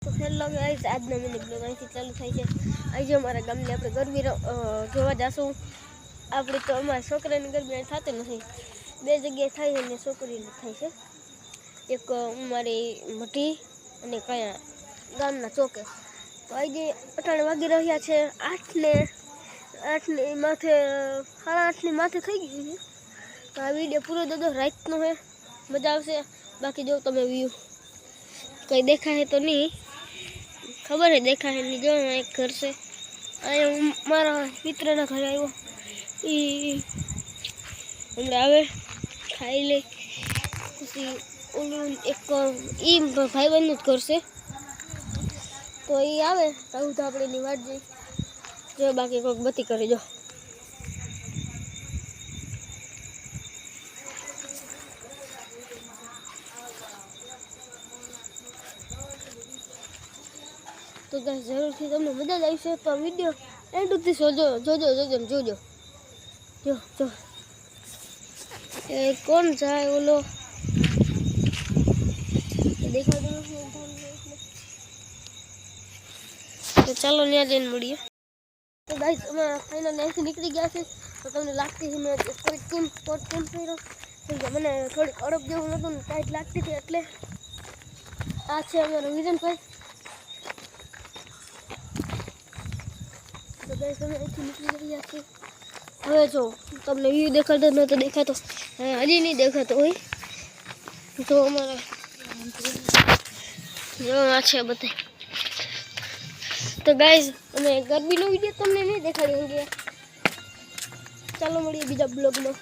તો hello guys, આજનો mini blog અહીંથી ચાલુ થાય છે. આજે અમારા ગામની આપણે ગરબી જોવા જઈશું. આપણે તો અમારા છોકરાની ગરબી થતી નથી, બે જગ્યાએ થાય છે અને છોકરીને થાય છે. એક અમારી મઢી અને કયા ગામના ચોકે. તો આજે 8 વાગી રહ્યા છે. 8ની માથે 8:30ની માથે થઈ ગયું છે. તો આ વિડીયો પૂરો દો, રાતનો છે, મજા આવશે. બાકી જો તમે વ્યૂ કઈ દેખાય તો નહીં, ખબર है દેખાય नहीं. जो एक घर से आया हूँ, मारा मित्र ना घर आयो ई हमने आवे खाई ले પછી ઓલું એક ઈ ભાઈબંધ જ કરશે. તો ઈ આવે તો આપણે એની વાટ જોઈ જો, બાકી કોઈક બતી કરી જો. तो गाइस जरूरથી તમને મજા આવશે. તો વિડિયો એન્ડ સુધી જોજો. જો એ કોણ જાય ઓલો દેખાતો નથી. તો ચાલો ત્યાં જઈને મળીએ. તો ગાઈસ અમે ફાઇનલ અહીંથી નીકળી ગયા છે. તો તમને લાગતી છે મેં કોઈ ટીમ કર્યો મને થોડીક અડપ જેવું નતું ને ટાઈટ લાગતી હતી, એટલે આ છે અમારો વિજનભાઈ. તો ગાઈસ અમે અહીંથી નીકળી રહ્યા છીએ. હવે જો તમને વ્યૂ દેખાતો ન તો દેખાતો, હજી નહીં દેખાતો હોય તો અમારા જો આ છે બધા. તો ગાઈસ અમે ગરબીનો વિડીયો તમને નહીં દેખાડી. ચાલો મળીએ બીજા બ્લોગમાં.